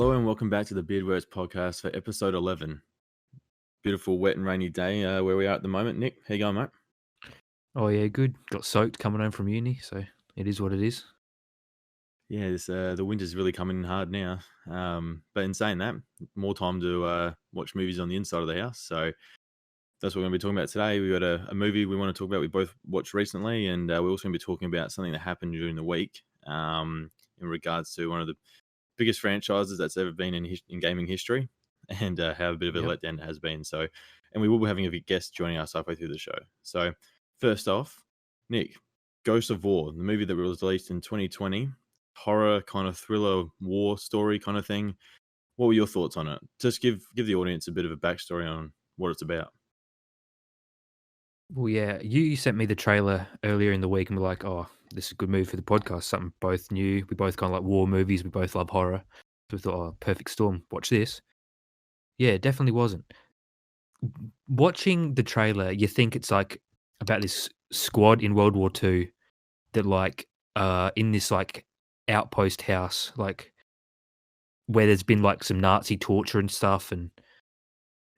Hello and welcome back to the Beardworks podcast for episode 11. Beautiful, wet and rainy day where we are at the moment. Nick, how you going, mate? Oh yeah, good. Got soaked coming home from uni, so it is what it is. Yeah, the winter's really coming in hard now. But in saying that, more time to watch movies on the inside of the house. So that's what we're going to be talking about today. We've got a movie we want to talk about we both watched recently, and we're also going to be talking about something that happened during the week in regards to one of the biggest franchises that's ever been in gaming history, and how a bit of a letdown it has been. So, and we will be having a guest joining us halfway through the show. So, first off, Nick, Ghost of War, the movie that was released in 2020, horror kind of thriller war story kind of thing. What were your thoughts on it? Just give the audience a bit of a backstory on what it's about. Well, yeah, you sent me the trailer earlier in the week and were like, "Oh, this is a good movie for the podcast." Something both new. We both kind of like war movies. We both love horror. So we thought, "Oh, perfect storm. Watch this." Yeah, it definitely wasn't. Watching the trailer, you think it's like about this squad in World War II that like in this like outpost house, like where there's been like some Nazi torture and stuff, and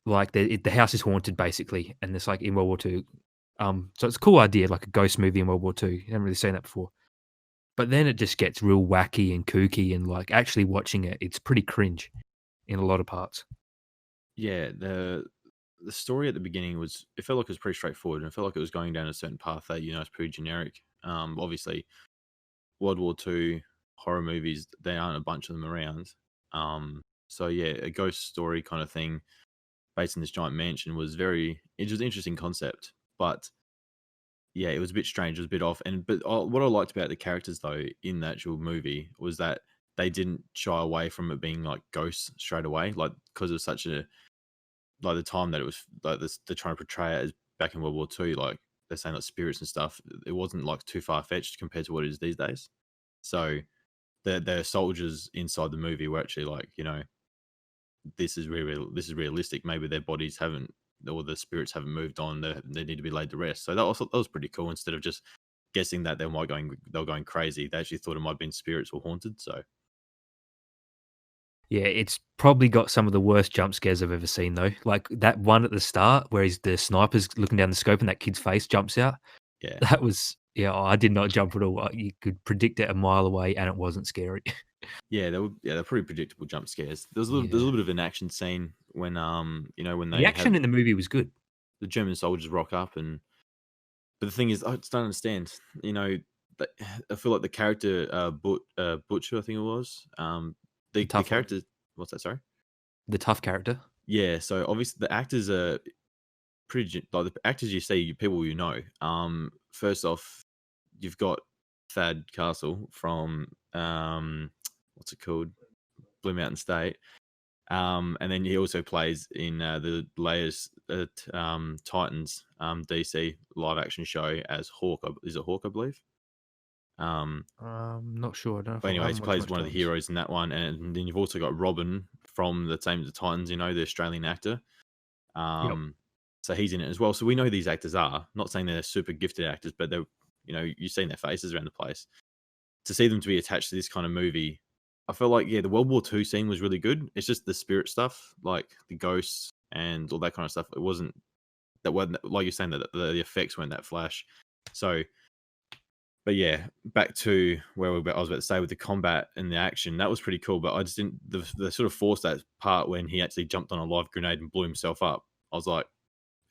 like the house is haunted basically, and it's like in World War II. So it's a cool idea, like a ghost movie in World War II. You haven't really seen that before. But then it just gets real wacky and kooky, and like actually watching it, it's pretty cringe in a lot of parts. Yeah, the story at the beginning it felt like it was pretty straightforward, and it felt like it was going down a certain path that is pretty generic. Obviously, World War II horror movies, there aren't a bunch of them around. So yeah, a ghost story kind of thing based in this giant mansion it was an interesting concept, but yeah, it was a bit strange, it was a bit off. What I liked about the characters though in the actual movie was that they didn't shy away from it being like ghosts straight away, like because it was such a like the time that it was like this, they're trying to portray it as back in World War II, like they're saying like spirits and stuff. It wasn't like too far fetched compared to what it is these days. So the soldiers inside the movie were actually like, this is this is realistic. Maybe their bodies haven't, or the spirits haven't moved on. They need to be laid to rest. So that was pretty cool. Instead of just guessing that they were going crazy, they actually thought it might have been spirits or haunted. So Yeah, it's probably got some of the worst jump scares I've ever seen though. Like that one at the start where the sniper's looking down the scope and that kid's face jumps out. yeah, That was I did not jump at all. You could predict it a mile away and it wasn't scary. they're pretty predictable jump scares. There's a Yeah. little bit of an action scene when when The they action have in the movie was good. the German soldiers rock up, but the thing is, I just don't understand. I feel like the character Butcher, I think it was, The the tough one. character. What's that? Sorry. The tough character. Yeah, so obviously the actors are like the actors you see, people you know. First off, you've got Thad Castle from what's it called, Blue Mountain State. And then he also plays in the latest Titans DC live action show as Hawk. Is it Hawk, I believe? Not sure. I don't know if But I anyways, haven't he watched plays much one of the Titans. heroes in that one, and then you've also got Robin from the Titans. The Australian actor. Yep. So he's in it as well. So we know who these actors are. Not saying they're super gifted actors, but they're you've seen their faces around the place. To see them to be attached to this kind of movie, I felt like the World War II scene was really good. It's just the spirit stuff, like the ghosts and all that kind of stuff. It wasn't like you're saying that the effects weren't that flash. So, but yeah, back to where I was about to say with the combat and the action, that was pretty cool. But I just didn't the sort of forced that part when he actually jumped on a live grenade and blew himself up. I was like,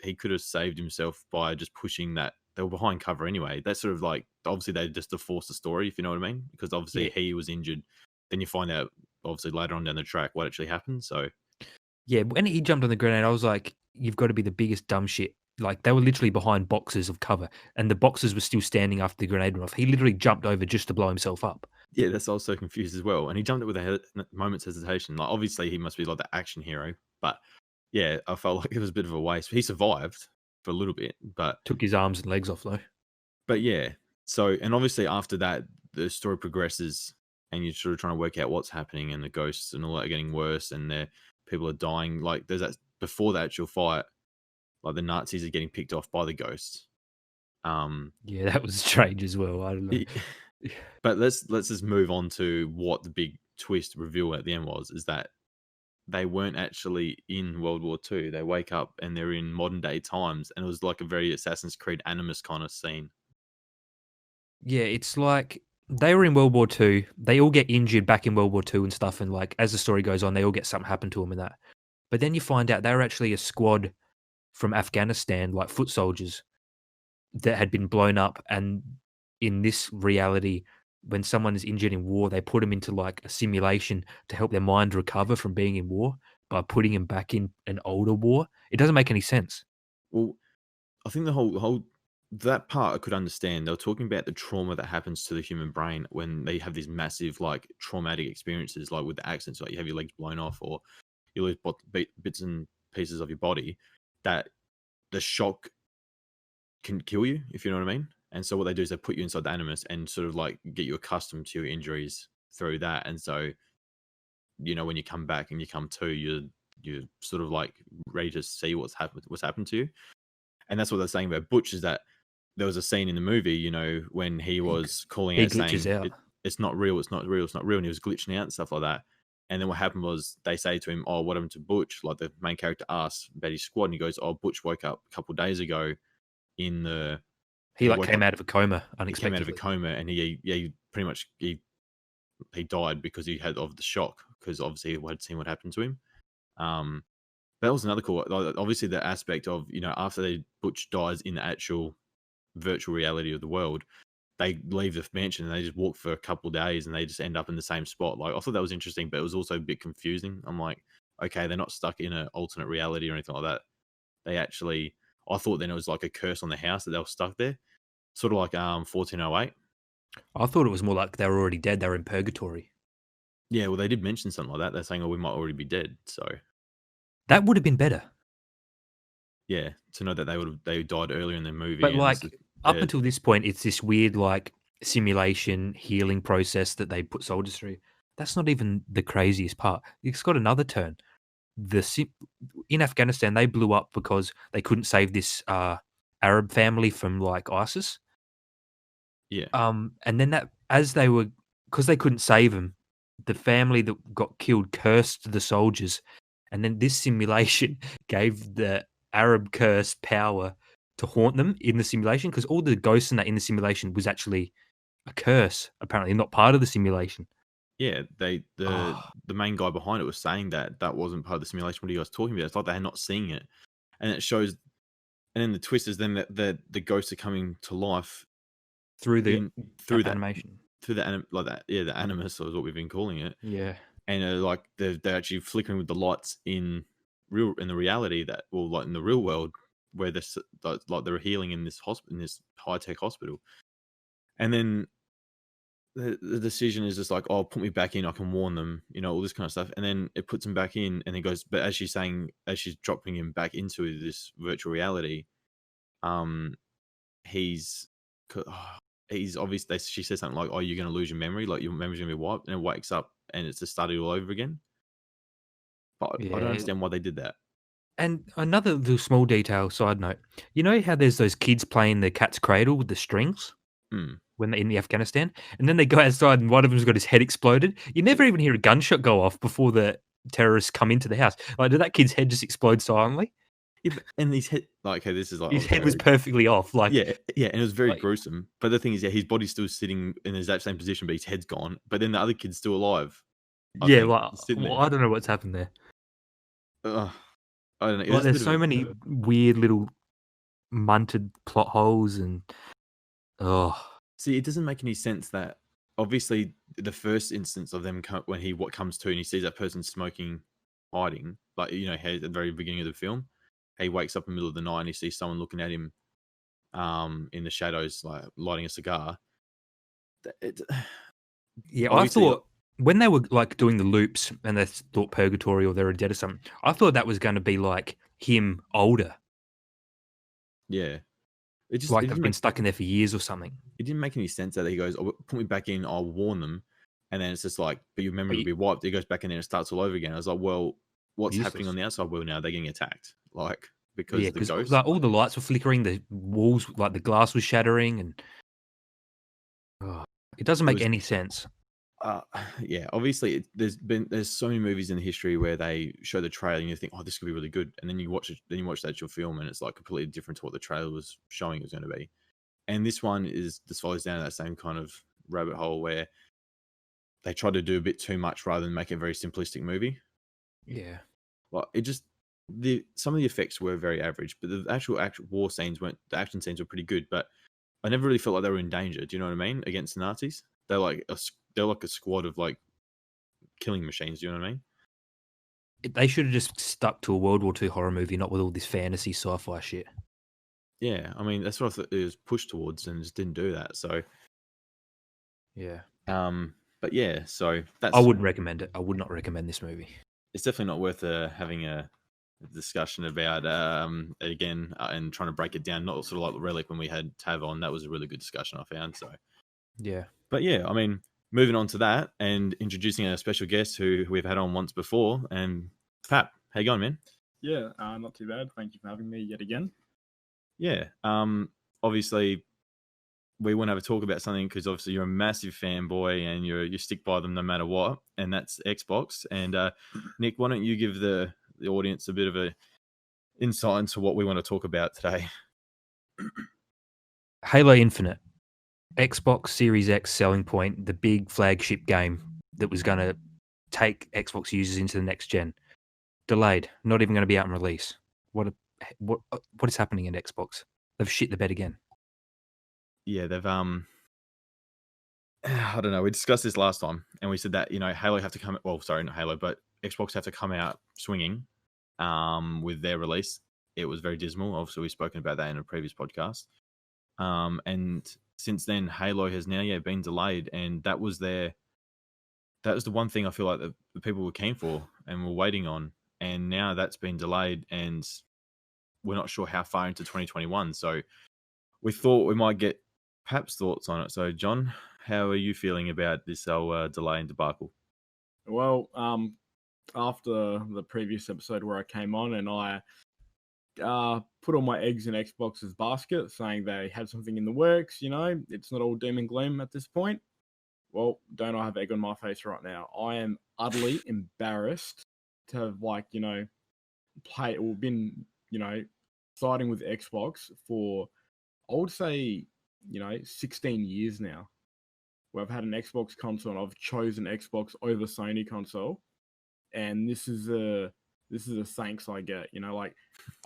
he could have saved himself by just pushing that. They were behind cover anyway. That's sort of like, obviously they just to force the story, if you know what I mean, because obviously he was injured. Then you find out obviously later on down the track what actually happened. So Yeah, when he jumped on the grenade, I was like, "You've got to be the biggest dumb shit." Like they were literally behind boxes of cover, and the boxes were still standing after the grenade went off. He literally jumped over just to blow himself up. yeah, that's I was so confused as well. And he jumped it with a moment's hesitation. Like obviously he must be like the action hero, but yeah, I felt like it was a bit of a waste. He survived for a little bit, but Took his arms and legs off though. yeah. So, and obviously after that, the story progresses, and you're sort of trying to work out what's happening, and the ghosts and all that are getting worse, and people are dying. Like there's that before the actual fight, like the Nazis are getting picked off by the ghosts. Yeah, that was strange as well. I don't know. But let's just move on to what the big twist reveal at the end is that they weren't actually in World War II. They wake up and they're in modern day times, and it was like a very Assassin's Creed Animus kind of scene. Yeah, it's like they were in World War II. They all get injured back in World War II and stuff. And like as the story goes on, they all get something happen to them and that. But then you find out they were actually a squad from Afghanistan, like foot soldiers that had been blown up. And in this reality, when someone is injured in war, they put them into like a simulation to help their mind recover from being in war by putting them back in an older war. It doesn't make any sense. Well, I think the whole that part I could understand. They were talking about the trauma that happens to the human brain when they have these massive, like, traumatic experiences, like with the accidents, like you have your legs blown off or you lose bits and pieces of your body. That the shock can kill you, if you know what I mean. And so what they do is they put you inside the animus and sort of like get you accustomed to your injuries through that. And so, when you come back and you come to, you're sort of like ready to see what's happened to you. And that's what they're saying about Butch, is that there was a scene in the movie, when he was calling He out glitches saying out. it's not real, it's not real, it's not real, and he was glitching out and stuff like that. And then what happened was they say to him, "Oh, what happened to Butch?" Like the main character asks about his squad, and he goes, "Oh, Butch woke up a couple of days ago in the He like woke came up. out of a coma He came out of a unexpectedly. coma, and he pretty much he died because he had of the shock, because obviously he had seen what happened to him." Um, that was another cool. Obviously, the aspect of after Butch dies in the actual virtual reality of the world, they leave the mansion and they just walk for a couple of days and they just end up in the same spot. Like, I thought that was interesting, but it was also a bit confusing. I'm like, okay, they're not stuck in an alternate reality or anything like that. They actually, I thought then it was like a curse on the house that they were stuck there, sort of like 1408. I thought it was more like they were already dead. They were in purgatory. Yeah, well, they did mention something like that. They're saying, "Oh, we might already be dead." So That would have been better. yeah, to know that they died earlier in the movie, But and this is like up dead. until this point, it's this weird like simulation healing process that they put soldiers through. That's not even the craziest part. It's got another turn. In Afghanistan, they blew up because they couldn't save this Arab family from like ISIS. Yeah, And then that as they were because they couldn't save them, the family that got killed cursed the soldiers, and then this simulation gave the Arab curse power to haunt them in the simulation because all the ghosts in the simulation was actually a curse, apparently not part of the simulation. yeah. The Oh, main guy behind it was saying that that wasn't part of the simulation. What are you guys talking about? It's like they're not seeing it, and it shows. And then the twist is then that the ghosts are coming to life through the in through that animation. through like that, yeah, the animus is what we've been calling it. Yeah. And like they're actually flickering with the lights in the reality that, well, like in the real world, where like they're healing in this in this high tech hospital. And then the decision is just like, "Oh, put me back in, I can warn them," all this kind of stuff. And then it puts him back in, and he goes, but as she's dropping him back into this virtual reality, um he's he's obviously, she says something like, "Oh, you're going to lose your memory, like your memory's going to be wiped," and it wakes up and it's just started all over again. But I don't Yeah. understand why they did that. And another little small detail, side note. You know how there's those kids playing the cat's cradle with the strings Hmm. when they're in the Afghanistan, and then they go outside and one of them's got his head exploded. You never even hear a gunshot go off before the terrorists come into the house. Like, did that kid's head just explode silently? Yeah, and his head, like, okay, this is like His obviously head was very, perfectly off. yeah, yeah, and it was very Like gruesome. But the thing is, yeah, his body's still sitting in the exact same position, but his head's gone. But then the other kid's still alive. I yeah, think like just sitting well, there. I don't know what's happened there. Ugh, I don't know. It Like, was a there's bit of so a many weird little munted plot holes, and oh see. It doesn't make any sense that obviously the first instance of them when what comes to and he sees that person smoking, hiding, like at the very beginning of the film, he wakes up in the middle of the night and he sees someone looking at him, in the shadows, like lighting a cigar. It, yeah, I obviously, thought when they were like doing the loops and they thought purgatory or they were dead or something, I thought that was going to be like him older, yeah. It like they've didn't been make stuck in there for years or something. it didn't make any sense that he goes, "Oh, put me back in, I'll warn them," and then it's just like, "But your memory But will be wiped." He goes back in there and starts all over again. I was like, "Well, what's happening on useless. the outside world now? They're getting attacked, like, Yeah, because the because ghost." like all the lights were flickering, the walls, like the glass was shattering, and oh, it doesn't It make was any sense. Uh, yeah, obviously, there's so many movies in history where they show the trailer and you think, oh, this could be really good, and then you watch it, then you watch the actual film, and it's like completely different to what the trailer was showing it was going to be. And this one is just follows down that same kind of rabbit hole where they try to do a bit too much rather than make a very simplistic movie. Yeah. Like it just some of the effects were very average, but the actual war scenes weren't. The action scenes were pretty good, but I never really felt like they were in danger. Do you know what I mean? Against the Nazis, they're like a squad of like killing machines. Do you know what I mean? They should have just stuck to a World War II horror movie, not with all this fantasy sci-fi shit. Yeah, I mean that's what I thought it was pushed towards, and just didn't do that. So, Yeah. but yeah, so I that's wouldn't recommend it. I would not recommend this movie. it's definitely not worth having a discussion about it again and trying to break it down. Not sort of like the Relic when we had Tav on. That was a really good discussion I found. So, Yeah. but yeah, I mean, moving on to that and introducing a special guest who we've had on once before, and Pap, how you going, man? Yeah, not too bad. Thank you for having me yet again. Yeah. Obviously, we want to have a talk about something because obviously you're a massive fanboy and you stick by them no matter what, and that's Xbox. And Nick, why don't you give the audience a bit of a insight into what we want to talk about today? Halo Infinite, Xbox Series X selling point, the big flagship game that was going to take Xbox users into the next gen. Delayed, not even going to be out in release. What is happening at Xbox? They've shit the bed again. Yeah, they've I don't know. We discussed this last time, and we said that Halo have to come. Well, sorry, not Halo, but Xbox have to come out swinging with their release. It was very dismal. Obviously, we've spoken about that in a previous podcast. And since then, Halo has now been delayed, and that was the one thing I feel like the people were keen for and were waiting on, and now that's been delayed, and we're not sure how far into 2021. So we thought we might get Pap's thoughts on it. So, John, how are you feeling about this whole delay and debacle? Well, after the previous episode where I came on and I put all my eggs in Xbox's basket, saying they had something in the works, it's not all doom and gloom at this point. Well, don't I have egg on my face right now? I am utterly embarrassed to have been siding with Xbox for, I would say, 16 years now. Where I've had an Xbox console and I've chosen Xbox over Sony console, and this is a thanks I get. Like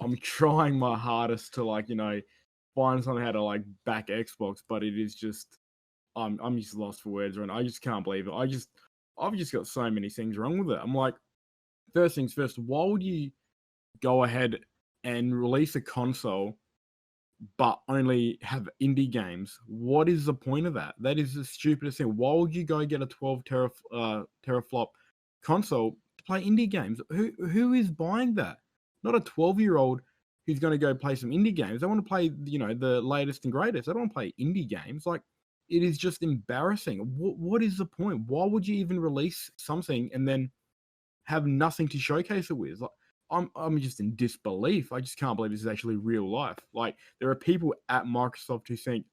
I'm trying my hardest to find somehow to back Xbox, but it is just I'm just lost for words, and I just can't believe it. I've just got so many things wrong with it. I'm like, first things first, why would you go ahead and release a console but only have indie games? What is the point of that? That is the stupidest thing. Why would you go get a 12 teraflop console to play indie games? Who is buying that? Not a 12-year-old who's going to go play some indie games. They want to play, the latest and greatest. They don't want to play indie games. Like, it is just embarrassing. What is the point? Why would you even release something and then have nothing to showcase it with? Like, I'm just in disbelief. I just can't believe this is actually real life. Like, there are people at Microsoft who think,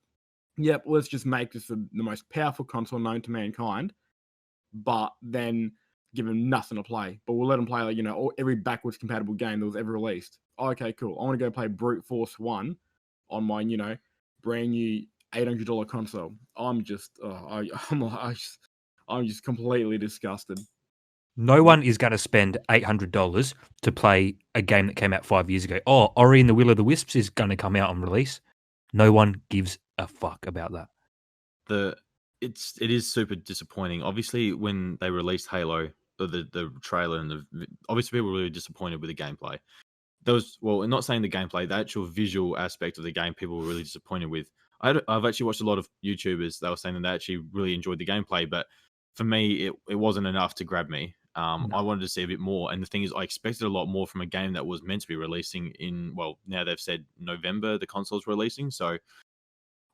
yep, let's just make this the most powerful console known to mankind, but then give them nothing to play. But we'll let them play every backwards compatible game that was ever released. Okay, cool. I want to go play Brute Force 1 on my, brand new $800 console. I'm just completely disgusted. No one is going to spend $800 to play a game that came out 5 years ago. Oh, Ori and the Will of the Wisps is going to come out on release. No one gives a fuck about that. It is super disappointing. Obviously, when they released Halo, the trailer and obviously people were really disappointed with the gameplay. I'm not saying the gameplay, the actual visual aspect of the game, people were really disappointed with. I've actually watched a lot of YouTubers. They were saying that they actually really enjoyed the gameplay, but for me, it wasn't enough to grab me. No. I wanted to see a bit more, and the thing is, I expected a lot more from a game that was meant to be releasing in. Well, now they've said November the console's releasing, so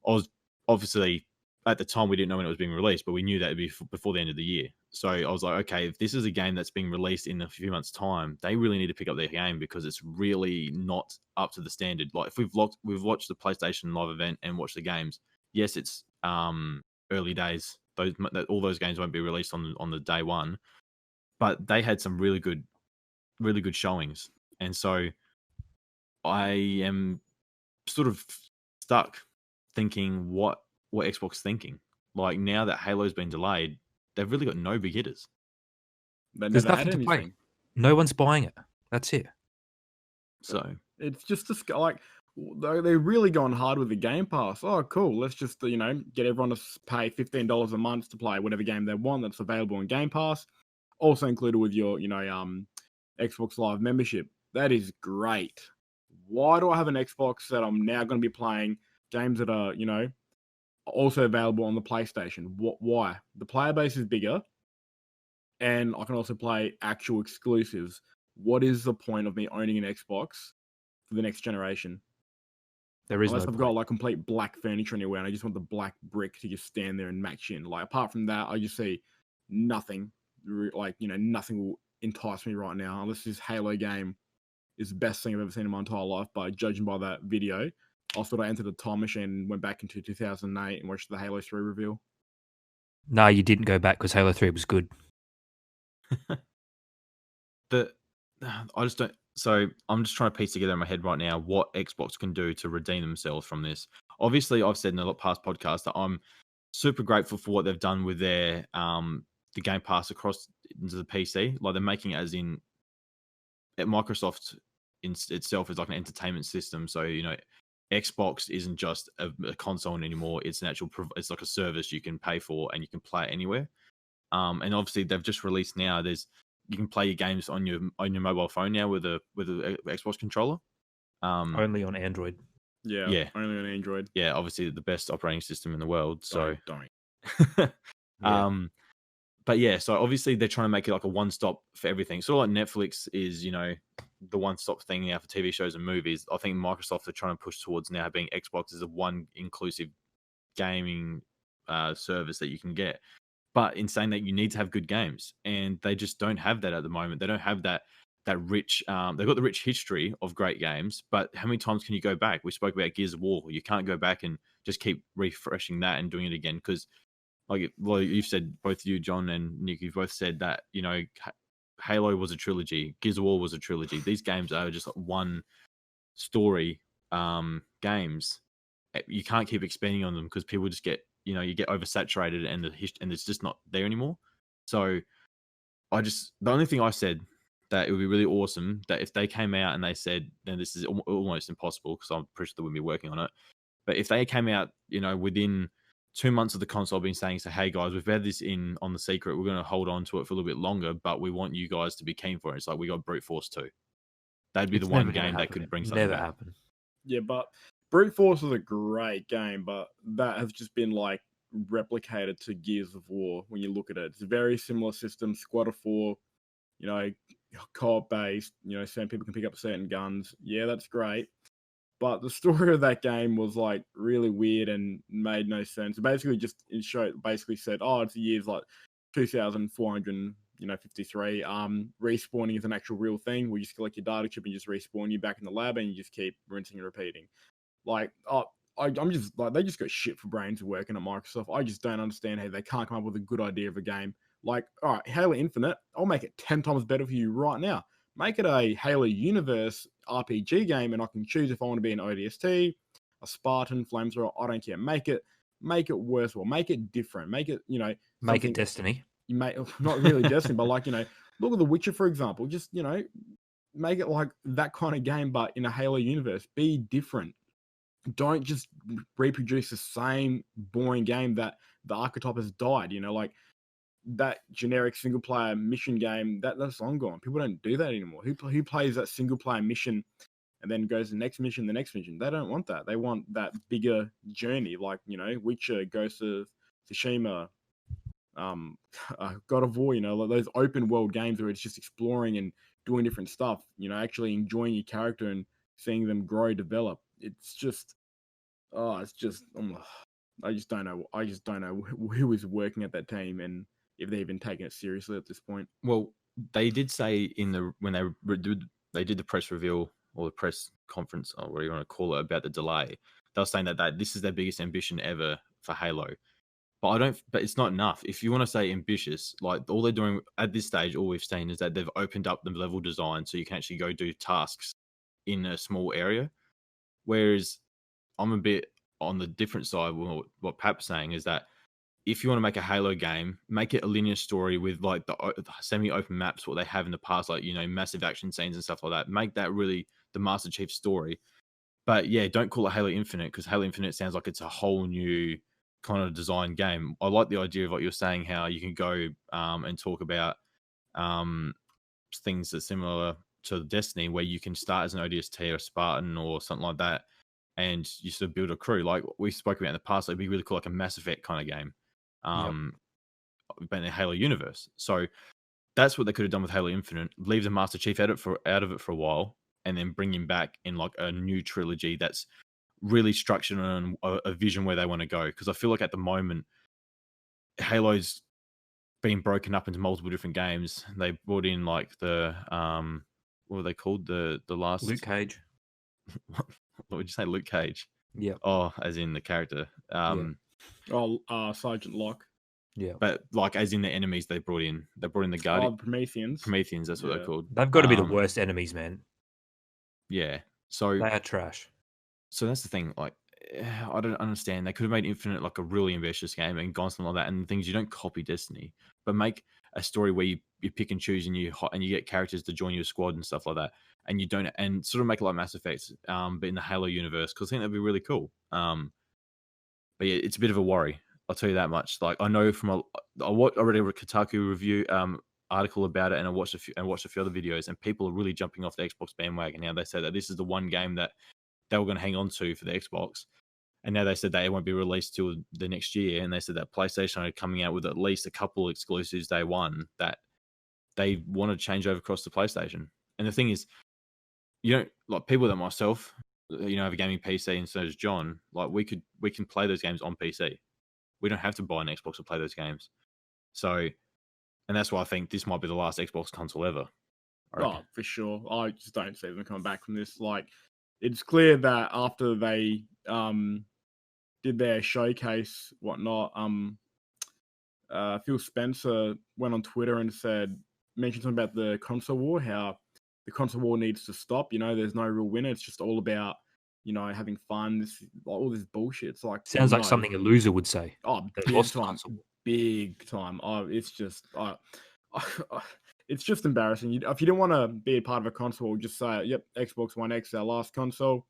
I was obviously at the time we didn't know when it was being released, but we knew that it'd be before the end of the year. So I was like, okay, if this is a game that's being released in a few months' time, they really need to pick up their game because it's really not up to the standard. Like if we've watched the PlayStation Live event and watched the games, yes, it's early days all those games won't be released on the day one. But they had some really good showings, and so I am sort of stuck thinking what Xbox thinking. Like now that Halo's been delayed, they've really got no big hitters. They There's never had nothing to play. anything. No one's buying it. That's it. So It's just this like they're really going hard with the Game Pass. Oh, cool. Let's just get everyone to pay $15 a month to play whatever game they want that's available on Game Pass. Also included with your Xbox Live membership. That is great. Why do I have an Xbox that I'm now going to be playing games that are also available on the PlayStation? Why? The player base is bigger, and I can also play actual exclusives. What is the point of me owning an Xbox for the next generation? There is Unless no I've point. got like complete black furniture anywhere and I just want the black brick to just stand there and match in. Like apart from that, I just see nothing. Nothing will entice me right now unless this Halo game is the best thing I've ever seen in my entire life. But judging by that video, I thought I entered a time machine and went back into 2008 and watched the Halo 3 reveal. No, you didn't go back because Halo 3 was good. I just don't. So I'm just trying to piece together in my head right now what Xbox can do to redeem themselves from this. Obviously, I've said in a past podcast that I'm super grateful for what they've done with their the Game Pass across into the PC. Like they're making it as in Microsoft in itself is like an entertainment system. So Xbox isn't just a console anymore. It's an actual. It's like a service you can pay for and you can play it anywhere. And obviously they've just released now. You can play your games on your mobile phone now with a Xbox controller. Only on Android. Yeah, only on Android. Yeah, obviously the best operating system in the world. So don't. Yeah. But yeah, so obviously they're trying to make it like a one-stop for everything. Sort of like Netflix is, the one-stop thing now for TV shows and movies. I think Microsoft are trying to push towards now being Xbox as a one inclusive gaming service that you can get. But in saying that, you need to have good games, and they just don't have that at the moment. They don't have that rich. They've got the rich history of great games, but how many times can you go back? We spoke about Gears of War. You can't go back and just keep refreshing that and doing it again because, you've said, both you, John and Nick, you've both said that Halo was a trilogy, Gears of War was a trilogy. These games are just like one story games. You can't keep expanding on them because people just get you get oversaturated and it's just not there anymore. So the only thing I said that it would be really awesome that if they came out and they said, then this is almost impossible because I'm pretty sure they would be working on it. But if they came out, within 2 months of the console being saying, so hey guys, we've had this on the secret, we're going to hold on to it for a little bit longer, but we want you guys to be keen for it. It's like we got Brute Force 2. That'd be It's the one never gonna game that happen. could bring It'll something never back. happen. Yeah, but Brute Force is a great game, but that has just been like replicated to Gears of War when you look at it. It's a very similar system, squad of 4, co-op based, certain people can pick up certain guns. Yeah, that's great. But the story of that game was like really weird and made no sense. It basically just basically said, oh, it's the years like 2,453. Respawning is an actual real thing. We just collect your data chip and just respawn you back in the lab, and you just keep rinsing and repeating. Like, I'm just like, they just got shit for brains working at Microsoft. I just don't understand how they can't come up with a good idea of a game. Like, all right, Halo Infinite, I'll make it 10 times better for you right now. Make it a Halo Universe RPG game, and I can choose if I want to be an ODST, a Spartan, Flamethrower. I don't care. Make it worthwhile. Make it different. Make it, Make it Destiny. You not really Destiny, but like, look at The Witcher, for example. Just, make it like that kind of game, but in a Halo universe. Be different. Don't just reproduce the same boring game that the archetype has died. Like that generic single player mission game, that's long gone. People don't do that anymore. Who plays that single player mission and then goes to the next mission? They don't want that. They want that bigger journey, like Witcher, Ghost of Tsushima, God of War. Like those open world games where it's just exploring and doing different stuff. Actually enjoying your character and seeing them grow, develop. It's just, I just don't know. I just don't know who is working at that team and if they even taking it seriously at this point. Well, they did say when they did the press reveal or the press conference or whatever you want to call it about the delay. They were saying that this is their biggest ambition ever for Halo. But I don't. But it's not enough. If you want to say ambitious, like all they're doing at this stage, all we've seen is that they've opened up the level design so you can actually go do tasks in a small area. Whereas I'm a bit on the different side. What Pap's saying is that if you want to make a Halo game, make it a linear story with like the semi-open maps, what they have in the past, like massive action scenes and stuff like that. Make that really the Master Chief story. But yeah, don't call it Halo Infinite because Halo Infinite sounds like it's a whole new kind of design game. I like the idea of what you're saying, how you can go and talk about um, things that are similar to Destiny, where you can start as an ODST or a Spartan or something like that, and you sort of build a crew. Like we spoke about in the past, it'd be really cool, like a Mass Effect kind of game, but in the Halo universe. So that's what they could have done with Halo Infinite. Leave the Master Chief out of it for a while, and then bring him back in like a new trilogy that's really structured on a vision where they want to go. Because I feel like at the moment, Halo's been broken up into multiple different games. They brought in like the what were they called? The last Luke Cage. what would you say? Luke Cage. Yeah. Oh, as in the character. Sergeant Locke. Yeah. But like as in the enemies they brought in. They brought in the Guardian. Prometheans. Prometheans, that's what they're called. They've got to be the worst enemies, man. Yeah. So they are trash. So that's the thing. Like, I don't understand. They could have made Infinite like a really ambitious game and gone something like that. And the things, you don't copy Destiny, but make a story where you pick and choose and you get characters to join your squad and stuff like that. And you don't, and sort of make it like Mass Effect, but in the Halo universe, because I think that'd be really cool. But yeah, it's a bit of a worry. I'll tell you that much. Like I know from I read a Kotaku review article about it, and I watched a few other videos, and people are really jumping off the Xbox bandwagon now. They say that this is the one game that they were going to hang on to for the Xbox, and now they said that it won't be released till the next year. And they said that PlayStation are coming out with at least a couple of exclusives day one that they want to change over across to PlayStation. And the thing is, you don't like people like myself, have a gaming PC, and so does John. Like we can play those games on PC. We don't have to buy an Xbox to play those games. So, and that's why I think this might be the last Xbox console ever. Oh, for sure. I just don't see them coming back from this. Like, it's clear that after they did their showcase, whatnot, Phil Spencer went on Twitter and mentioned something about the console war, how the console war needs to stop. There's no real winner. It's just all about, having fun. All this bullshit. It's like sounds like something a loser would say. Oh, big time. Oh, it's just, it's just embarrassing. If you don't want to be a part of a console, just say, "Yep, Xbox One X, our last console.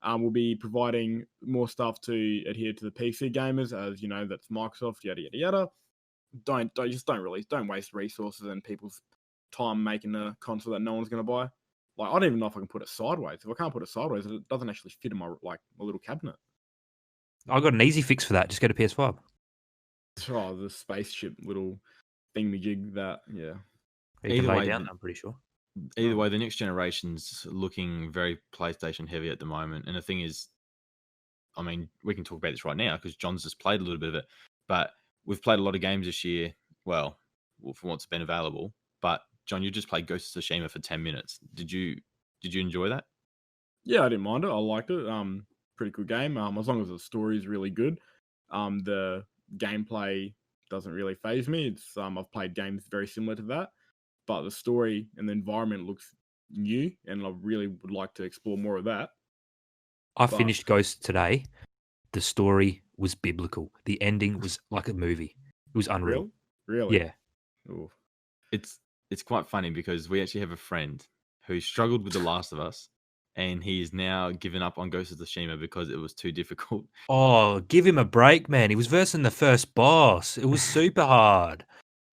We'll be providing more stuff to adhere to the PC gamers, as that's Microsoft, yada yada yada." Don't waste resources and people's time making a console that no one's going to buy. Like, I don't even know if I can put it sideways. If I can't put it sideways, it doesn't actually fit in my little cabinet. I got an easy fix for that. Just go to PS5. Oh, the spaceship little thingamajig that, yeah. You can lay down, I'm pretty sure. Either way, the next generation's looking very PlayStation heavy at the moment. And the thing is, I mean, we can talk about this right now because John's just played a little bit of it. But we've played a lot of games this year. Well, from what's been available. But John, you just played Ghost of Tsushima for 10 minutes. Did you enjoy that? Yeah, I didn't mind it. I liked it. Pretty good game. As long as the story is really good. The gameplay doesn't really faze me. It's I've played games very similar to that, but the story and the environment looks new, and I really would like to explore more of that. I finished Ghost today. The story was biblical. The ending was like a movie. It was unreal. Really? Yeah. Ooh. It's quite funny because we actually have a friend who struggled with The Last of Us, and he is now given up on Ghost of Tsushima because it was too difficult. Oh, give him a break, man. He was versing the first boss. It was super hard.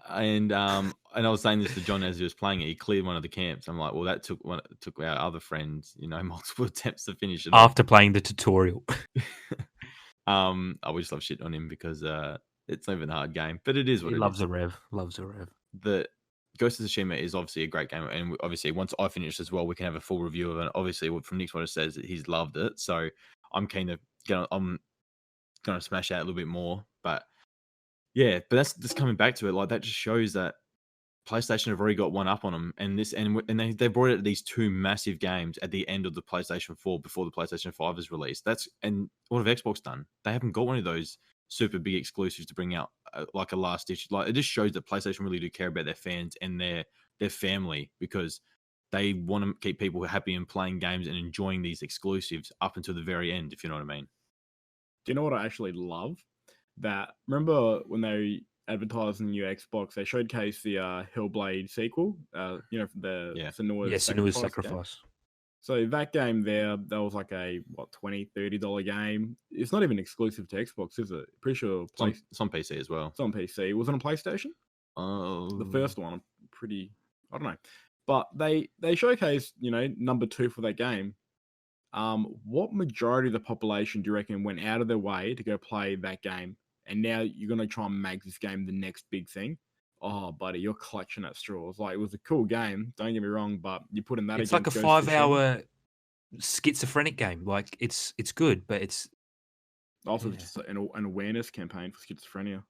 And I was saying this to John as he was playing it. He cleared one of the camps. I'm like, well, that took our other friends, multiple attempts to finish it after playing the tutorial. I would just love shit on him because it's not even a hard game, but it is what he it loves is. a rev. Loves a rev. The Ghost of Tsushima is obviously a great game, and obviously once I finish as well, we can have a full review of it. Obviously, from Nick's what it says, he's loved it, so I'm keen to I'm gonna smash out a little bit more. But yeah, but that's just coming back to it. Like that just shows that PlayStation have already got one up on them, and they brought out these two massive games at the end of the PlayStation 4 before the PlayStation 5 is released. And what have Xbox done? They haven't got one of those super big exclusives to bring out like a last ditch. Like it just shows that PlayStation really do care about their fans and their family, because they want to keep people happy and playing games and enjoying these exclusives up until the very end, if you know what I mean. Do you know what I actually love? That remember when they advertised the new Xbox, they showcased the Hellblade sequel. The Senua's Senua's Sacrifice game. Sacrifice. So that game there, that was like a $20-$30 game. It's not even exclusive to Xbox, is it? Pretty sure It's on PC as well. It's on PC. Was it on PlayStation? Oh, The first one, I don't know. But they showcased, number 2 for that game. What majority of the population do you reckon went out of their way to go play that game? And now you're gonna try and make this game the next big thing? Oh, buddy, you're clutching at straws. Like, it was a cool game, don't get me wrong, but you put in that. It's like a 5-hour schizophrenic game. Like it's good, but it's also just an awareness campaign for schizophrenia.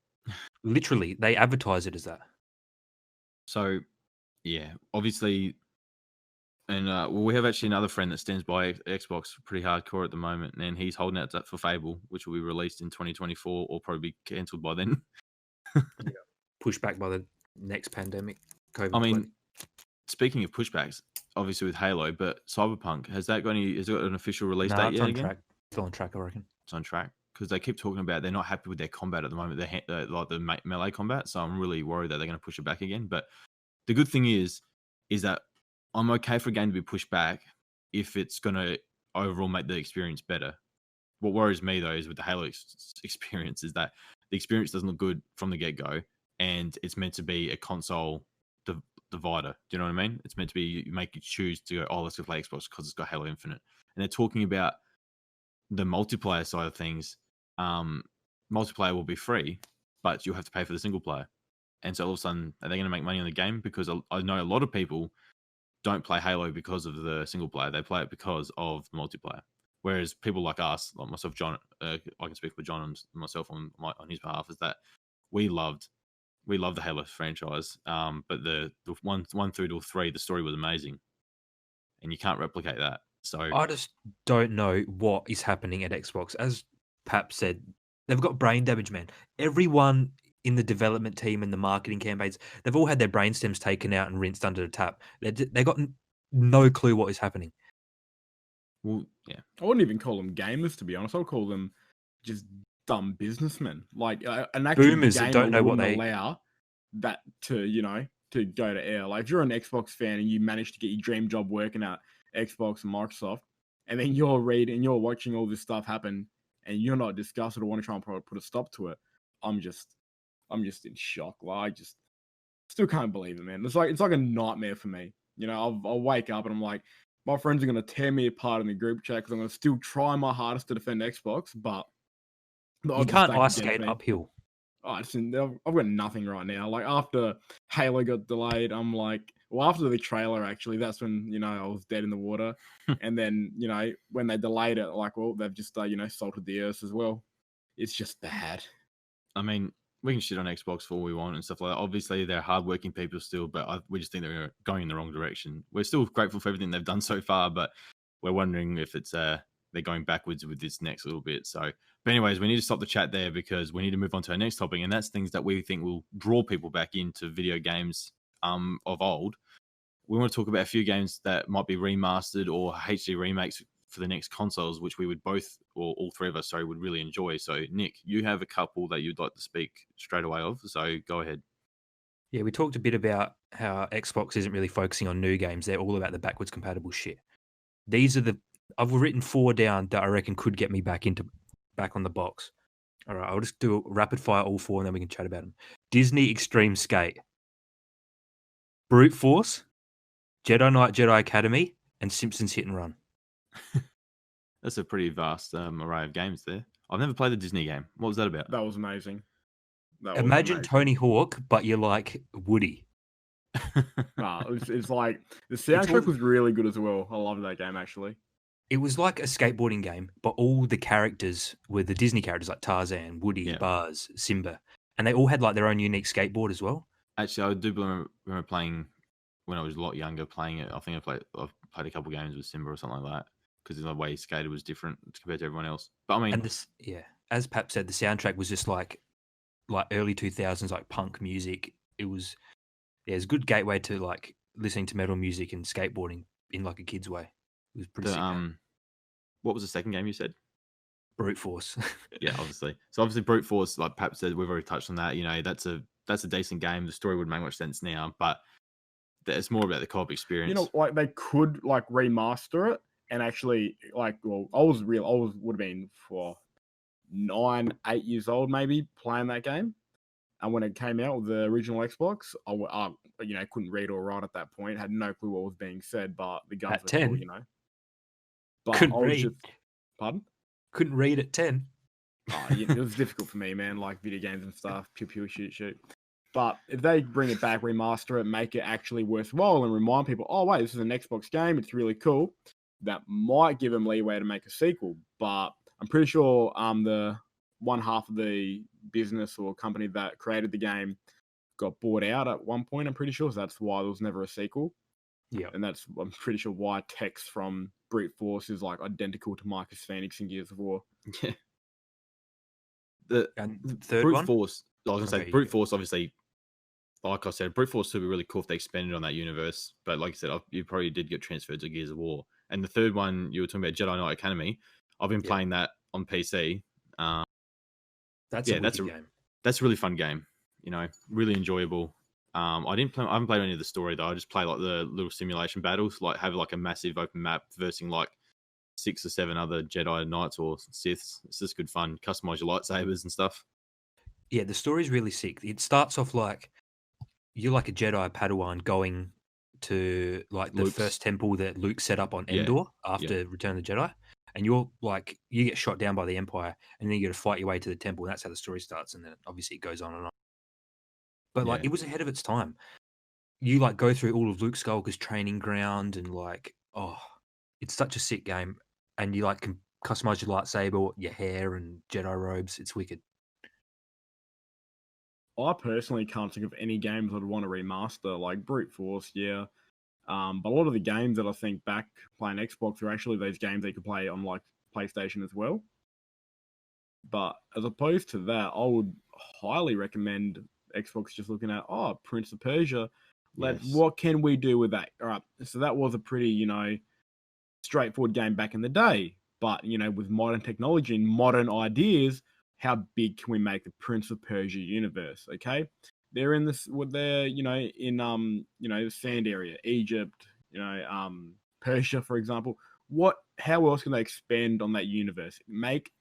Literally, they advertise it as that. So, yeah, obviously, and we have actually another friend that stands by Xbox pretty hardcore at the moment, and he's holding out for Fable, which will be released in 2024 or probably be cancelled by then. Pushed back by the next pandemic. COVID. I mean, speaking of pushbacks, obviously with Halo, but Cyberpunk, has it got an official release date yet? Track. Still on track, I reckon. It's on track because they keep talking about they're not happy with their combat at the moment. Like the melee combat, so I'm really worried that they're going to push it back again. But the good thing is that I'm okay for a game to be pushed back if it's going to overall make the experience better. What worries me though is with the Halo experience is that the experience doesn't look good from the get-go, and it's meant to be a console divider. Do you know what I mean? It's meant to be make you choose to go, oh, let's go play Xbox because it's got Halo Infinite. And they're talking about the multiplayer side of things. Multiplayer will be free, but you'll have to pay for the single player. And so all of a sudden, are they going to make money on the game? Because I know a lot of people don't play Halo because of the single player. They play it because of the multiplayer. Whereas people like us, like myself, John, I can speak for John and myself on his behalf, is that we loved the Halo franchise. But the 1 through to 3, the story was amazing, and you can't replicate that. So I just don't know what is happening at Xbox. As Pap said, they've got brain damage, man. Everyone in the development team and the marketing campaigns, they've all had their brain stems taken out and rinsed under the tap. They got no clue what is happening. Well, yeah. I wouldn't even call them gamers, to be honest. I'd call them just dumb businessmen. Like an actual boomers that don't know what they allow that to go to air. Like if you're an Xbox fan and you manage to get your dream job working at Xbox and Microsoft, and then you're watching all this stuff happen, and you're not disgusted or want to try and put a stop to it, I'm just in shock. Like I just still can't believe it, man. It's like a nightmare for me. I'll wake up and I'm like, my friends are going to tear me apart in the group chat because I'm going to still try my hardest to defend Xbox, but you can't ice skate uphill. I've got nothing right now. Like after Halo got delayed, I'm like, well, after the trailer, actually, that's when, I was dead in the water. And then, when they delayed it, like, well, they've just, salted the earth as well. It's just bad. I mean, we can shit on Xbox for all we want and stuff like that. Obviously, they're hardworking people still, but we just think they're going in the wrong direction. We're still grateful for everything they've done so far, but we're wondering if it's they're going backwards with this next little bit. So, but anyways, we need to stop the chat there because we need to move on to our next topic, and that's things that we think will draw people back into video games of old. We want to talk about a few games that might be remastered or HD remakes for the next consoles, which we would both, or all three of us, would really enjoy. So, Nick, you have a couple that you'd like to speak straight away of, so go ahead. Yeah, we talked a bit about how Xbox isn't really focusing on new games. They're all about the backwards compatible shit. I've written 4 down that I reckon could get me back on the box. All right, I'll just do a rapid fire all 4 and then we can chat about them. Disney Extreme Skate, Brute Force, Jedi Knight Jedi Academy, and Simpsons Hit and Run. That's a pretty vast array of games there. I've never played the Disney game. What was that about? That was amazing. Imagine Tony Hawk, but you're like Woody. It's like the soundtrack was really good as well. I love that game actually. It was like a skateboarding game, but all the characters were the Disney characters like Tarzan, Woody, Buzz, Simba, and they all had like their own unique skateboard as well. Actually, I do remember playing when I was a lot younger. Playing it, I think I've played a couple games with Simba or something like that because the way he skated was different compared to everyone else. But I mean, as Pap said, the soundtrack was just like early 2000s, like punk music. It was a good gateway to like listening to metal music and skateboarding in like a kid's way. It was pretty The sick game. what was the second game you said? Brute Force. Yeah, obviously. So obviously, Brute Force, like Pap said, we've already touched on that. You know, that's a decent game. The story wouldn't make much sense now, but it's more about the co-op experience. You know, like they could like remaster it and actually like, well, I was would have been for 9, 8 years old maybe playing that game. And when it came out with the original Xbox, I couldn't read or write at that point, had no clue what was being said, but the guns At were 10? cool, you know. But Couldn't I was read. just, pardon? Couldn't read at 10. Oh, yeah, it was difficult for me, man, like video games and stuff, pew pew shoot shoot. But if they bring it back, remaster it, make it actually worthwhile, and remind people, oh wait, this is an Xbox game, it's really cool, that might give them leeway to make a sequel. But I'm pretty sure the one half of the business or company that created the game got bought out at one point, I'm pretty sure. So that's why there was never a sequel. Yeah. And I'm pretty sure why Tex from Brute Force is like identical to Marcus Phoenix in Gears of War. Yeah. The And third Brute one? Force, I was gonna Okay, say Brute yeah. Force, obviously, like I said, Brute Force would be really cool if they expanded on that universe. But like I said, you probably did get transferred to Gears of War. And the third one, you were talking about Jedi Knight Academy. I've been Yeah. playing that on PC. That's Yeah, a wicked game. that's a really fun game. You know, really enjoyable. I haven't played any of the story though. I just play like the little simulation battles, like have like a massive open map versing like 6 or 7 other Jedi Knights or Siths. It's just good fun. Customize your lightsabers and stuff. Yeah, the story's really sick. It starts off like you're like a Jedi Padawan going to like the Luke's. first temple that Luke set up on Yeah, Endor after Return of the Jedi. And you're like, you get shot down by the Empire and then you got to fight your way to the temple. And that's how the story starts. And then obviously it goes on and on. But like, Yeah. it was ahead of its time. You like go through all of Luke Skywalker's training ground and like, oh, it's such a sick game. And you like can customize your lightsaber, your hair, and Jedi robes. It's wicked. I personally can't think of any games I'd want to remaster, like Brute Force, yeah. But a lot of the games that I think back playing Xbox are actually those games that you could play on like PlayStation as well. But as opposed to that, I would highly recommend Xbox just looking at, Prince of Persia. Yes. What can we do with that? All right, so that was a pretty, straightforward game back in the day. But, with modern technology and modern ideas, how big can we make the Prince of Persia universe? Okay, they're in this. They're in the sand area, Egypt. Persia, for example. How else can they expand on that universe? Make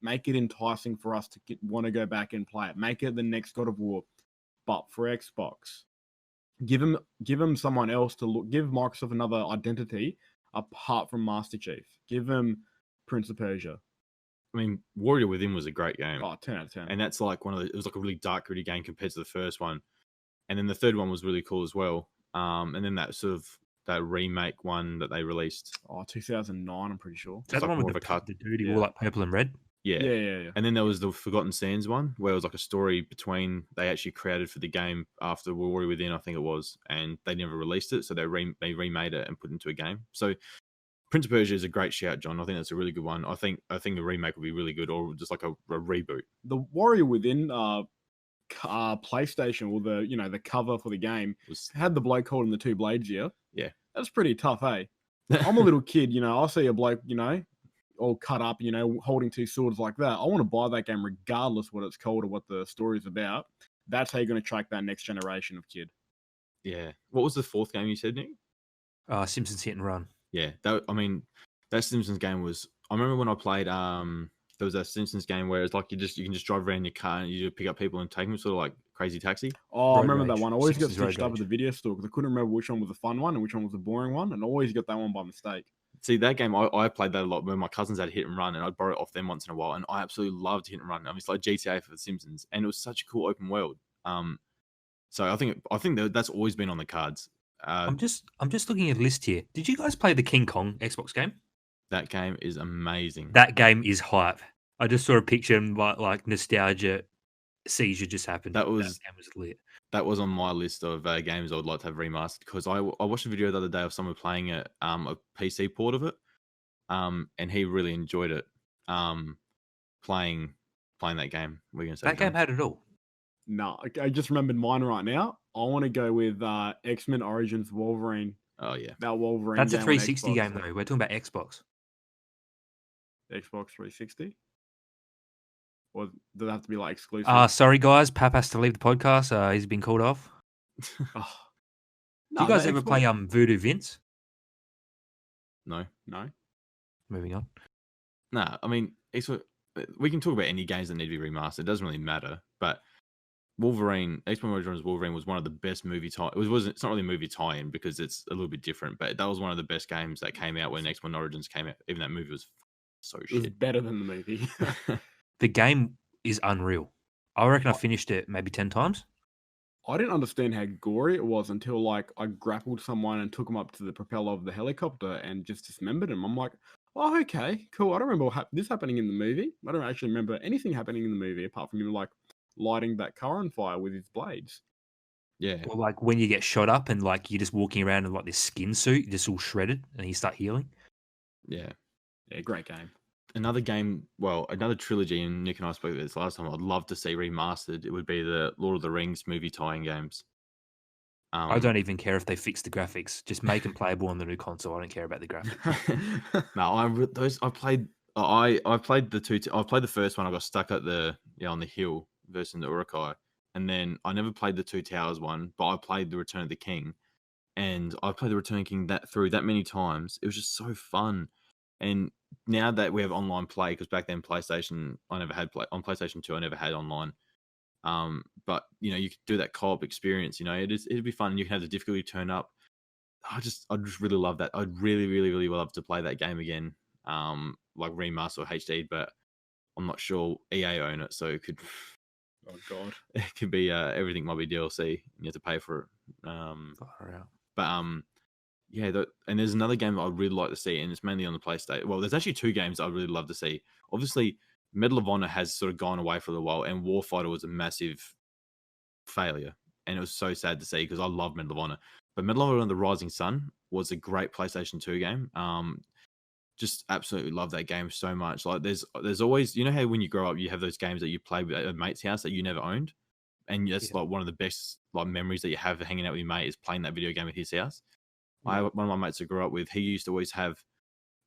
it enticing for us to want to go back and play it. Make it the next God of War, but for Xbox. Give them someone else to look. Give Microsoft another identity apart from Master Chief. Give them Prince of Persia. I mean, Warrior Within was a great game. Oh, 10 out of 10. And that's like it was like a really dark, gritty game compared to the first one. And then the third one was really cool as well. And then that remake one that they released. 2009, I'm pretty sure. Is that the one with the dude who wore like purple and red? Yeah. And then there was the Forgotten Sands one, where it was like a story between they actually created for the game after Warrior Within, I think it was, and they never released it, so they remade it and put it into a game. So Prince of Persia is a great shout, John. I think that's a really good one. I think the remake would be really good, or just like a reboot. The Warrior Within PlayStation, or the cover for the game had the bloke holding the 2 blades here. Yeah, that's pretty tough, eh? I'm a little kid, I'll see a bloke, all cut up, holding 2 swords like that. I want to buy that game regardless what it's called or what the story's about. That's how you're going to attract that next generation of kid. Yeah. What was the 4th game you said, Nick? Simpsons Hit and Run. Yeah, that Simpsons game was. I remember when I played. There was that Simpsons game where it's like you can just drive around in your car and you just pick up people and take them, sort of like Crazy Taxi. Oh, I remember that one. I always got stitched up at the video store because I couldn't remember which one was the fun one and which one was the boring one, and I always got that one by mistake. See, that game, I played that a lot when my cousins had Hit and Run, and I'd borrow it off them once in a while, and I absolutely loved Hit and Run. I mean, it's like GTA for the Simpsons, and it was such a cool open world. So I think that's always been on the cards. I'm just looking at a list here. Did you guys play the King Kong Xbox game? That game is amazing. That game is hype. I just saw a picture and like nostalgia seizure just happened. That game was lit. That was on my list of games I would like to have remastered, because I watched a video the other day of someone playing it, a PC port of it, and he really enjoyed it. Playing playing that game. What are you gonna say? That game John? had it all. No, I just remembered mine right now. I want to go with X-Men Origins Wolverine. Oh yeah, That Wolverine That's a game on 360 Xbox. game though. We're talking about Xbox. Xbox 360? Or does it have to be like exclusive? Sorry guys, Pap has to leave the podcast. He's been called off. Oh. Do you guys ever play Voodoo Vince? no. Moving on. Nah, I mean, we can talk about any games that need to be remastered. It doesn't really matter. But Wolverine, X-Men Origins Wolverine was one of the best movie tie. It's not really a movie tie-in because it's a little bit different. But that was one of the best games that came out when X-Men Origins came out. Even that movie was so It was shit. better than the movie. The game is unreal. I reckon I finished it maybe 10 times. I didn't understand how gory it was until like I grappled someone and took him up to the propeller of the helicopter and just dismembered him. I'm like, oh, okay, cool. I don't remember this happening in the movie. I don't actually remember anything happening in the movie apart from him like lighting that car on fire with his blades. Yeah. Or like when you get shot up and like you're just walking around in like this skin suit, just all shredded, and you start healing. Yeah. Yeah, great game. Another game, another trilogy, and Nick and I spoke about this last time, I'd love to see remastered. It would be the Lord of the Rings movie tie-in games. I don't even care if they fix the graphics. Just make them playable on the new console. I don't care about the graphics. No, I played the two. I played the first one. I got stuck at on the hill versus the Urukai, and then I never played the Two Towers one, but I played the Return of the King, and I played the Return of the King that many times. It was just so fun, and now that we have online play, because back then PlayStation, I never had play on PlayStation 2. I never had online. But you could do that co-op experience. It'd be fun. And you can have the difficulty turn up. I just really love that. I'd really, really, really love to play that game again. Like remaster or HD, but I'm not sure EA own it, so it could. Oh God, it could be everything might be DLC. You have to pay for it. Yeah. And there's another game that I'd really like to see, and it's mainly on the PlayStation. Well, there's actually two games I'd really love to see. Obviously, Medal of Honor has sort of gone away for a while, and Warfighter was a massive failure, and it was so sad to see because I love Medal of Honor. But Medal of Honor: The Rising Sun was a great PlayStation 2 game. Just absolutely love that game so much. Like there's always, how when you grow up you have those games that you play at a mate's house that you never owned, and that's like one of the best like memories that you have hanging out with your mate is playing that video game at his house. One of my mates I grew up with, he used to always have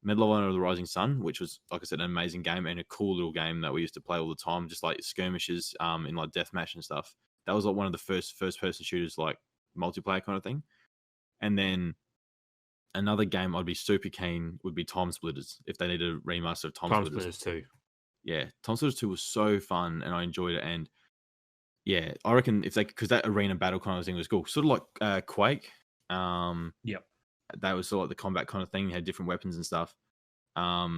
Medal of Honor: The Rising Sun, which was, like I said, an amazing game and a cool little game that we used to play all the time, just like skirmishes, in like deathmatch and stuff. That was like one of the first person shooters, like multiplayer kind of thing. And then another game I'd be super keen would be Time Splitters, if they need a remaster of Time Splitters 2. Yeah, Time Splitters 2 was so fun and I enjoyed it. And yeah, I reckon if they, because that arena battle kind of thing was cool, sort of like Quake. Yep. That was sort of like the combat kind of thing. You had different weapons and stuff. But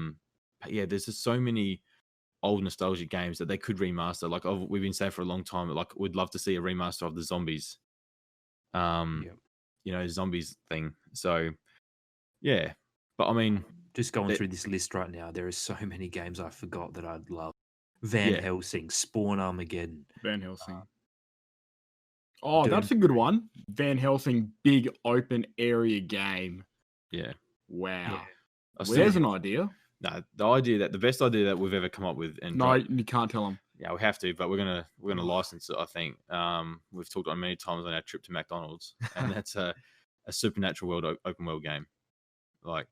yeah, there's just so many old nostalgic games that they could remaster. Like we've been saying for a long time, like we'd love to see a remaster of the Zombies. Zombies thing. So yeah, but I mean, just going through this list right now, there are so many games I forgot that I'd love. Van Helsing, Spawn Armageddon. Van Helsing. That's a good one. Van Helsing, big open area game. Yeah. Wow. Yeah. There's an idea. No, the best idea that we've ever come up with. And you can't tell them. Yeah, we have to, but we're gonna license it. I think we've talked on many times on our trip to McDonald's, and that's a supernatural world open world game. Like,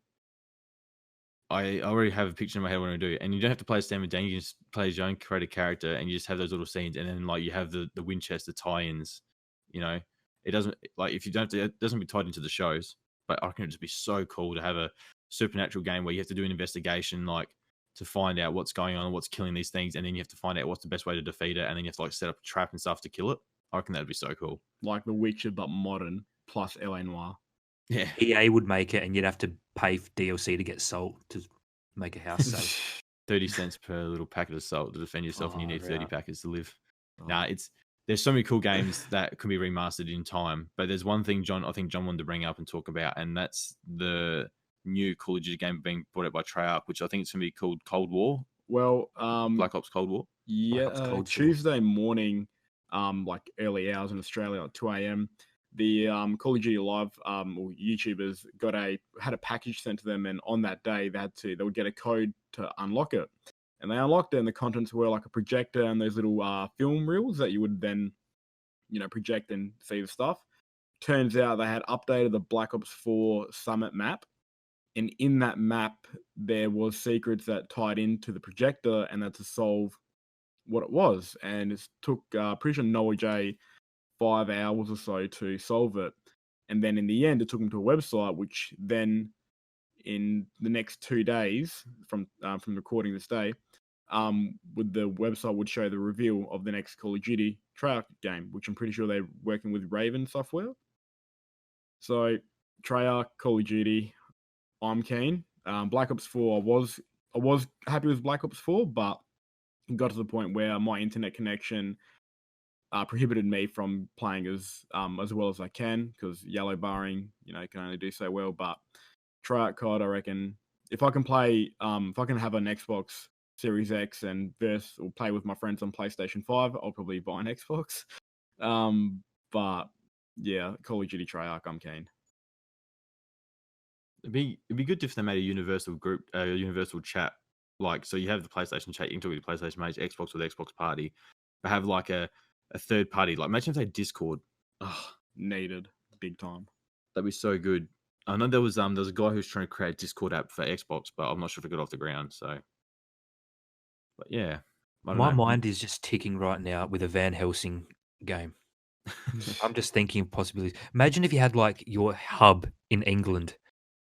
I already have a picture in my head what I do, and you don't have to play as Sam and Dan. You can just play as your own created character, and you just have those little scenes, and then like you have the Winchester tie-ins. It doesn't like if you don't have to, it doesn't be tied into the shows, but I reckon it'd just be so cool to have a supernatural game where you have to do an investigation, like to find out what's going on and what's killing these things, and then you have to find out what's the best way to defeat it, and then you have to like set up a trap and stuff to kill it. I reckon that'd be so cool. Like The Witcher, but modern plus LA Noire. Yeah, EA would make it, and you'd have to pay for DLC to get salt to make a house safe. 30 cents per little packet of salt to defend yourself, and you need 30 packets to live. There's so many cool games that can be remastered in time, but there's one thing I think John wanted to bring up and talk about, and that's the new Call of Duty game being brought out by Treyarch, which I think it's going to be called Cold War. Well, Black Ops Cold War. Yeah, Tuesday morning, like early hours in Australia, like 2 a.m., the Call of Duty Live YouTubers had a package sent to them, and on that day they would get a code to unlock it. and they unlocked it, and the contents were like a projector and those little film reels that you would then, project and see the stuff. Turns out they had updated the Black Ops 4 Summit map, and in that map there was secrets that tied into the projector, and that to solve what it was. And it took pretty sure Noah J 5 hours or so to solve it, and then in the end it took him to a website, which then in the next 2 days from recording this day, with the website would show the reveal of the next Call of Duty Treyarch game, which I'm pretty sure they're working with Raven Software. So Treyarch, Call of Duty, I'm keen. Black Ops 4, I was happy with Black Ops 4, but it got to the point where my internet connection prohibited me from playing as well as I can, because yellow barring, can only do so well. But Treyarch COD, I reckon, if I can play, if I can have an Xbox Series X and or play with my friends on PlayStation 5, I'll probably buy an Xbox. But yeah, Call of Duty Treyarch, I'm keen. It'd be good if they made a universal group, universal chat. Like, so you have the PlayStation chat, you can talk with your PlayStation mates, Xbox with Xbox party, but have like a third party. Like, imagine if they had Discord. Oh, needed big time. That'd be so good. I know there was a guy who was trying to create a Discord app for Xbox, but I'm not sure if it got off the ground. So, but yeah, my mind is just ticking right now with a Van Helsing game. I'm just thinking possibilities. Imagine if you had like your hub in England,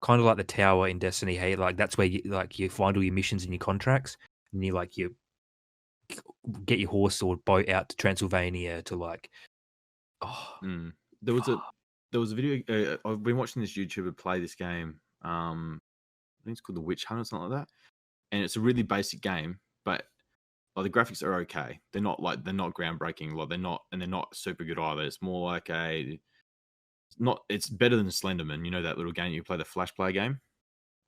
kind of like the tower in Destiny. Hey, like that's where you find all your missions and your contracts, and you get your horse or boat out to Transylvania to like. Oh, there was a video. I've been watching this YouTuber play this game. I think it's called The Witch Hunt or something like that, and it's a really basic game, but the graphics are okay. They're not groundbreaking. Like they're not super good either. It's more like it's better than Slenderman. You know that little game you play, the Flash Player game?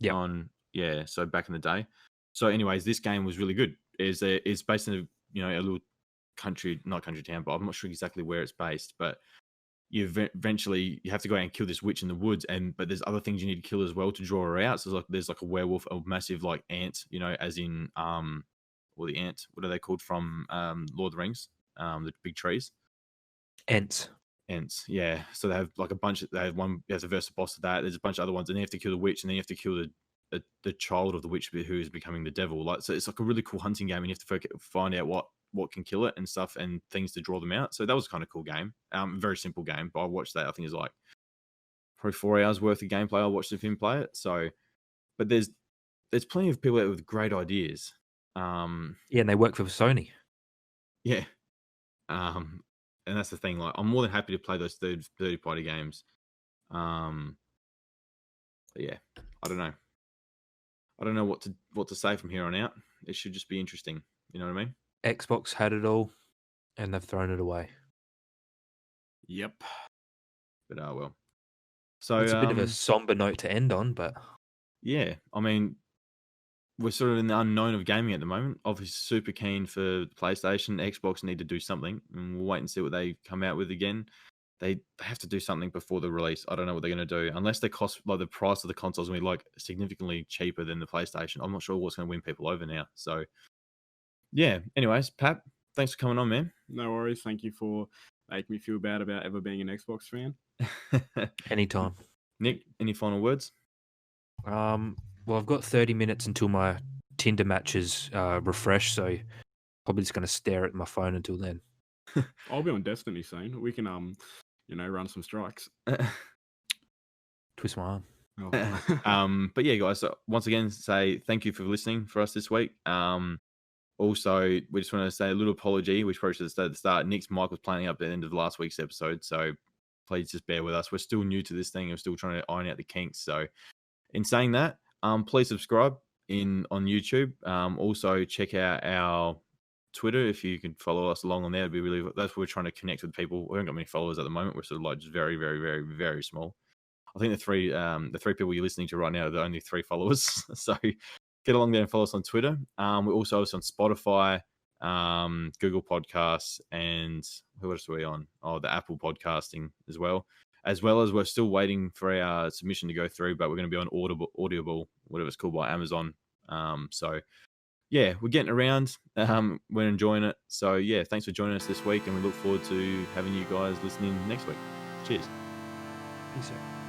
Yeah. So back in the day. So anyways, this game was really good. It's based in a little not country town, but I'm not sure exactly where it's based, but eventually you have to go out and kill this witch in the woods, but there's other things you need to kill as well to draw her out. So there's like a werewolf, a massive like ant, as in or the ant, what are they called from Lord of the Rings? The big trees. Ents, yeah. So they have like a bunch. They have one. You have to verse the boss of that. There's a bunch of other ones, and then you have to kill the witch, and then you have to kill the child of the witch who is becoming the devil. Like, so it's like a really cool hunting game, and you have to find out what can kill it and stuff, and things to draw them out. So that was kind of cool game. Very simple game, but I watched that. I think it's like probably 4 hours worth of gameplay. I watched him play it. So, but there's plenty of people out with great ideas. And they work for Sony. Yeah. And that's the thing. Like, I'm more than happy to play those third party games. But yeah, I don't know. I don't know what to say from here on out. It should just be interesting. You know what I mean? Xbox had it all, and they've thrown it away. Yep. But well. So it's a bit of a somber note to end on, but yeah, I mean, we're sort of in the unknown of gaming at the moment. Obviously, super keen for PlayStation. Xbox need to do something, and we'll wait and see what they come out with again. They have to do something before the release. I don't know what they're going to do, unless they cost like the price of the consoles going to be like significantly cheaper than the PlayStation. I'm not sure what's going to win people over now. So yeah. Anyways, Pat, thanks for coming on, man. No worries. Thank you for making me feel bad about ever being an Xbox fan. Anytime. Nick, any final words? Well, I've got 30 minutes until my Tinder matches refresh, so probably just going to stare at my phone until then. I'll be on Destiny soon. We can run some strikes. Twist my arm. Oh. But yeah, guys. So once again, say thank you for listening for us this week. Also, we just want to say a little apology, which probably should have said at the start. Nick's mic was playing up at the end of last week's episode, so please just bear with us. We're still new to this thing. We're still trying to iron out the kinks. So, in saying that, please subscribe on YouTube. Also, check out our Twitter if you can follow us along on there. It'd be really, that's where we're trying to connect with people. We haven't got many followers at the moment. We're sort of like just very, very, very, very small. I think the three people you're listening to right now are the only 3 followers. So get along there and follow us on Twitter. We're also on Spotify, Google Podcasts, and who else are we on? Oh, the Apple Podcasting as well. As well as we're still waiting for our submission to go through, but we're going to be on Audible, whatever it's called, by Amazon. So yeah, we're getting around. We're enjoying it. So yeah, thanks for joining us this week, and we look forward to having you guys listening next week. Cheers. Peace out.